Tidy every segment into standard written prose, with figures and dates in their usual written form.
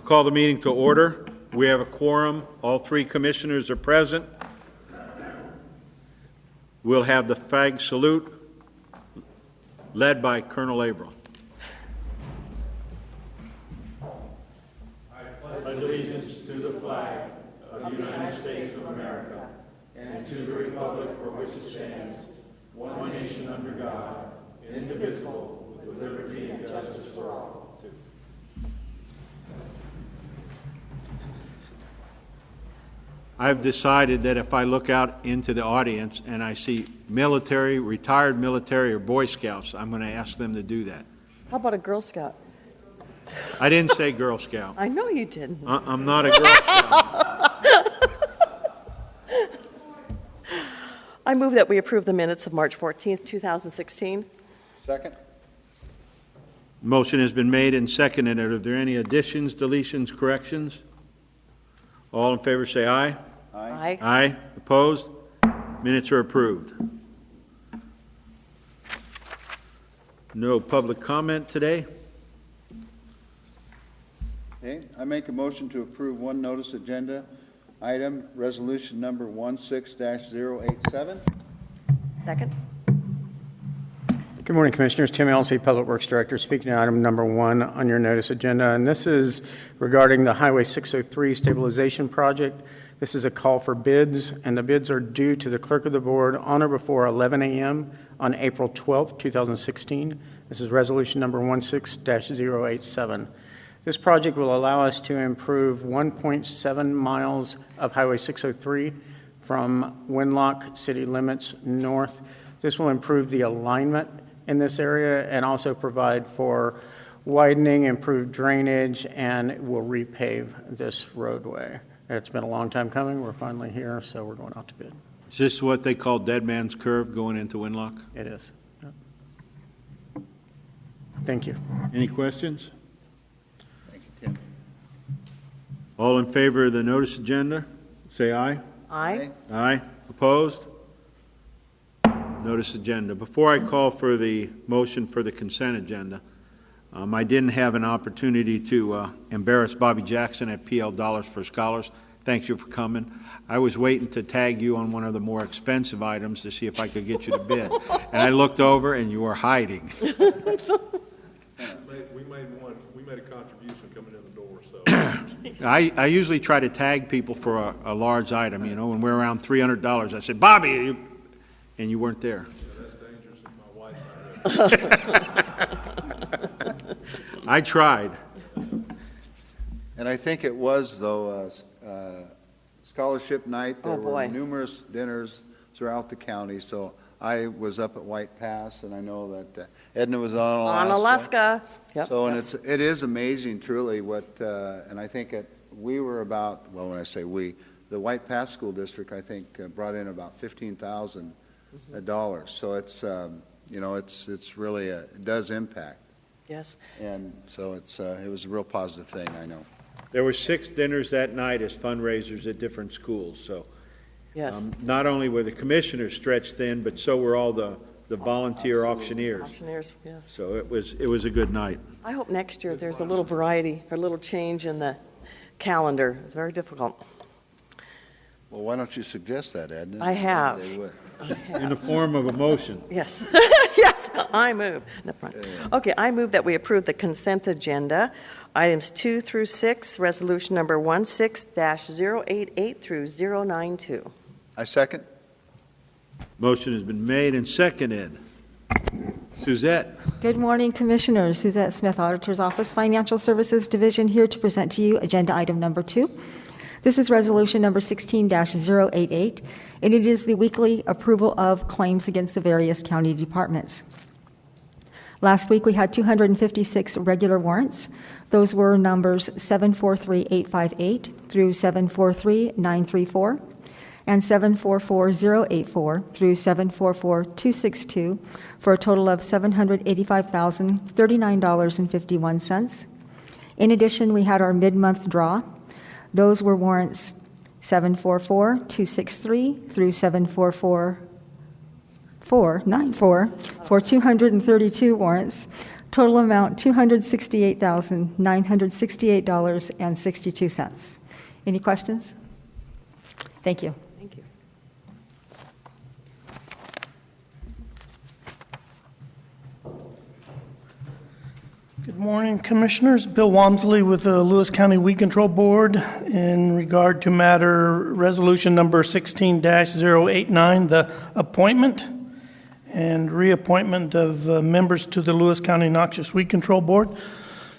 call the meeting to order. We have a quorum. All three commissioners are present. We'll have the flag salute led by Colonel Averill. I pledge allegiance to the flag of the United States of America and to the republic for which it stands, one nation under God, indivisible, with liberty and justice for all. I've decided that if I look out into the audience and I see military, retired military, or Boy Scouts, I'm going to ask them to do that. How about a Girl Scout? I didn't say Girl Scout. I know you didn't. I'm not a Girl Scout. I move that we approve the minutes of March 14th, 2016. Second. Motion has been made and seconded. Are there any additions, deletions, corrections? All in favor say aye. Aye. Aye. Opposed? Minutes are approved. No public comment today. Okay, I make a motion to approve one notice agenda item, resolution number 16-087. Second. Good morning, Commissioners. Tim Elsey, Public Works Director, speaking to item number 1 on your notice agenda. And this is regarding the Highway 603 stabilization project. This is a call for bids, and the bids are due to the Clerk of the Board on or before 11 a.m. on April 12th, 2016. This is resolution number 16-087. This project will allow us to improve 1.7 miles of Highway 603 from Winlock city limits north. This will improve the alignment in this area and also provide for widening, improved drainage, and will repave this roadway. It's been a long time coming. We're finally here, so we're going out to bid. Is this what they call Dead Man's Curve going into Winlock? It is. Yep. Thank you. Any questions? Thank you, Tim. All in favor of the notice agenda, say aye. Aye. Aye. Opposed? Notice agenda. Before I call for the motion for the consent agenda, I didn't have an opportunity to embarrass Bobby Jackson at PL Dollars for Scholars. Thank you for coming. I was waiting to tag you on one of the more expensive items to see if I could get you to bid. And I looked over and you were hiding. We made a contribution coming in the door, so. I usually try to tag people for a large item, you know, when we're around $300. I said, Bobby, and you weren't there. Yeah, that's dangerous if my wife's not there. I tried. And I think it was, though, scholarship night. There Oh, boy. were numerous dinners throughout the county, so I was up at White Pass, and I know that Edna was on Alaska. On Alaska. Yep. So, and it is amazing, truly, what, and I think we were about, well, when I say we, the White Pass School District, I think, brought in about $15,000. So it's, you know, it's really, it does impact. Yes. And so it was a real positive thing, I know. There were 6 dinners that night as fundraisers at different schools. So Yes. not only were the commissioners stretched thin, but so were all the volunteer auctioneers. Auctioneers, yes. So it was a good night. I hope next year there's a little variety, a little change in the calendar. It's very difficult. Well, why don't you suggest that, Edna? I have. They would. In the form of a motion. Yes. Yes, I move. No, fine. Okay, I move that we approve the consent agenda, items 2 through 6, resolution number 16-088 through 092. I second. Motion has been made and seconded. Suzette. Good morning, Commissioners. Suzette Smith, Auditor's Office, Financial Services Division, here to present to you agenda item number 2. This is resolution number 16-088, and it is the weekly approval of claims against the various county departments. Last week, we had 256 regular warrants. Those were numbers 743858 through 743934 and 744084 through 744262 for a total of $785,039.51. In addition, we had our mid-month draw. Those were warrants 744263 through 744494 for 232 warrants, Total amount $268,968.62. Any questions? Thank you. Thank you. Good morning, Commissioners. Bill Walmsley with the Lewis County Weed Control Board in regard to matter resolution number 16-089, the appointment and reappointment of members to the Lewis County Noxious Weed Control Board.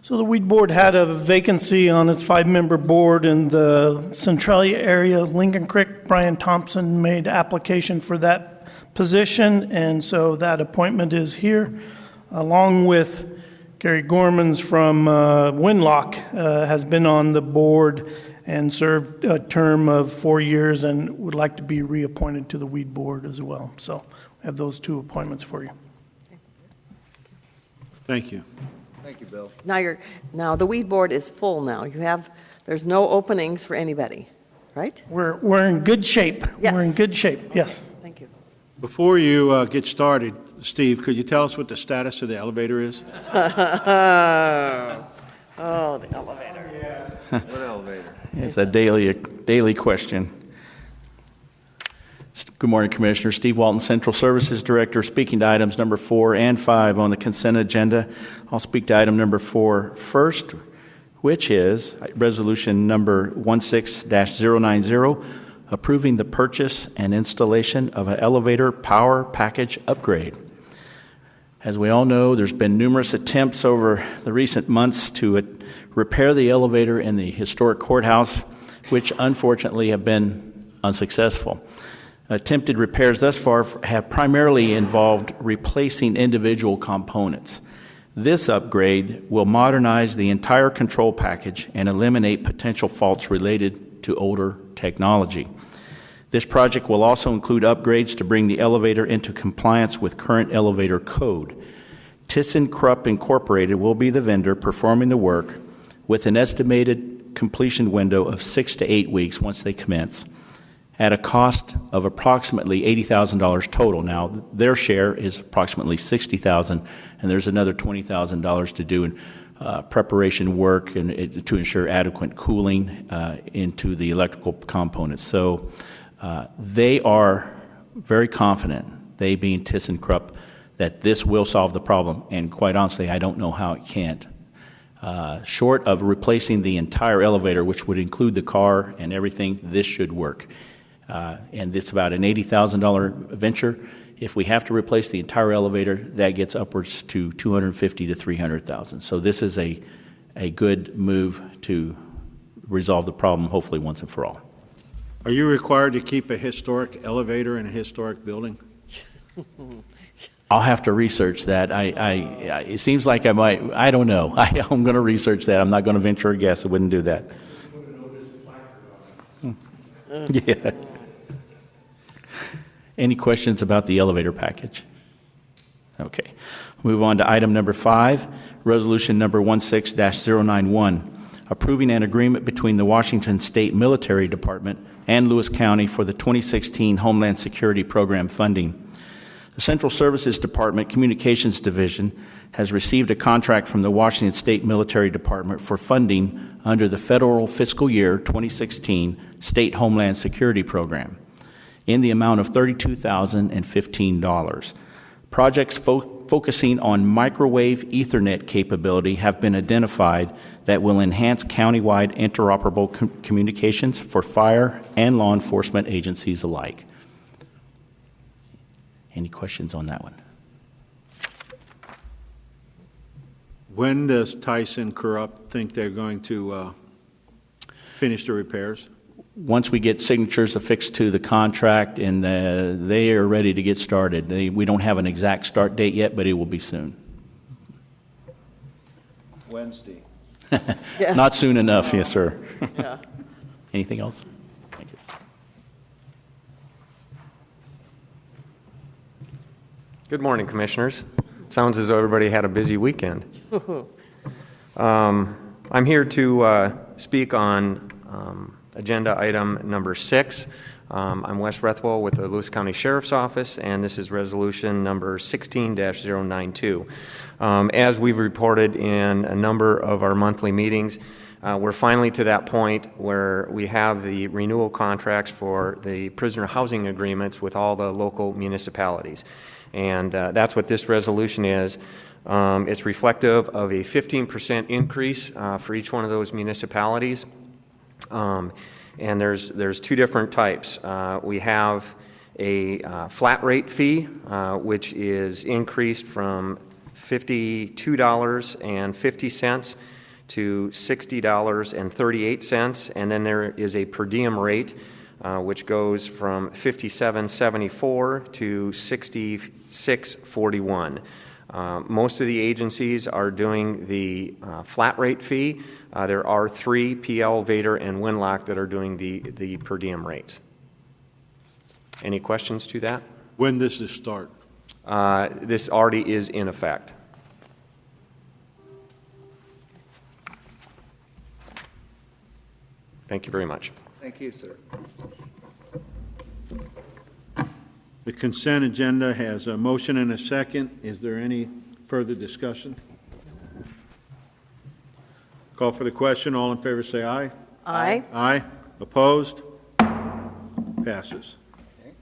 So the Weed Board had a vacancy on its 5-member board in the Centralia area, Lincoln Creek. Brian Thompson made application for that position, and so that appointment is here, along with Gary Gormans from Winlock has been on the board and served a term of 4 years and would like to be reappointed to the Weed Board as well. So we have those 2 appointments for you. Thank you. Thank you, Bill. Now the weed board is full now. There's no openings for anybody, right? We're in good shape. Yes. We're in good shape, yes. Thank you. Before you get started, Steve, could you tell us what the status of the elevator is? Oh, the elevator. What elevator? It's a daily question. Good morning, Commissioner. Steve Walton, Central Services Director, speaking to items number 4 and 5 on the consent agenda. I'll speak to item number 4 first, which is resolution number 16-090, approving the purchase and installation of an elevator power package upgrade. As we all know, there's been numerous attempts over the recent months to repair the elevator in the historic courthouse, which unfortunately have been unsuccessful. Attempted repairs thus far have primarily involved replacing individual components. This upgrade will modernize the entire control package and eliminate potential faults related to older technology. This project will also include upgrades to bring the elevator into compliance with current elevator code. ThyssenKrupp Incorporated will be the vendor performing the work with an estimated completion window of 6 to 8 weeks once they commence, at a cost of approximately $80,000 total. Now, their share is approximately $60,000, and there's another $20,000 to do in preparation work and to ensure adequate cooling into the electrical components. So they are very confident, they being ThyssenKrupp, that this will solve the problem. And quite honestly, I don't know how it can't. Short of replacing the entire elevator, which would include the car and everything, this should work. And it's about an $80,000 venture. If we have to replace the entire elevator, that gets upwards to $250,000 to $300,000. So this is a good move to resolve the problem, hopefully once and for all. Are you required to keep a historic elevator in a historic building? I'll have to research that. It seems like I might. I don't know. I'm going to research that. I'm not going to venture a guess. I wouldn't do that. Yeah. Any questions about the elevator package? Okay. Move on to item number 5, resolution number 16-091, approving an agreement between the Washington State Military Department and Lewis County for the 2016 Homeland Security Program funding. The Central Services Department Communications Division has received a contract from the Washington State Military Department for funding under the federal fiscal year 2016 State Homeland Security Program in the amount of $32,015. Projects focusing on microwave Ethernet capability have been identified that will enhance countywide interoperable communications for fire and law enforcement agencies alike. Any questions on that one? When does ThyssenKrupp think they're going to finish the repairs? Once we get signatures affixed to the contract and they are ready to get started. We don't have an exact start date yet, but it will be soon. Wednesday. Yeah. Not soon enough, yes, sir. Yeah. Anything else? Thank you. Good morning, Commissioners. Sounds as though everybody had a busy weekend. I'm here to speak on agenda item number 6, I'm Wes Rethwell with the Lewis County Sheriff's Office, and this is resolution number 16-092. As we've reported in a number of our monthly meetings, we're finally to that point where we have the renewal contracts for the prisoner housing agreements with all the local municipalities. And that's what this resolution is. It's reflective of a 15% increase for each one of those municipalities. And there's two different types. We have a flat rate fee, which is increased from $52.50 to $60.38, and then there is a per diem rate, which goes from $57.74 to $66.41. Most of the agencies are doing the flat rate fee. There are 3, PL, Vader, and Winlock, that are doing the per diem rates. Any questions to that? When does this start? This already is in effect. Thank you very much. Thank you, sir. The consent agenda has a motion and a second. Is there any further discussion? Call for the question. All in favor say aye. Aye. Aye. Opposed? Passes. Okay.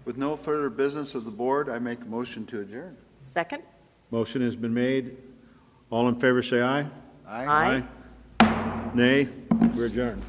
With no further business of the board, I make a motion to adjourn. Second? Motion has been made. All in favor say aye. Aye. Nay. We're adjourned.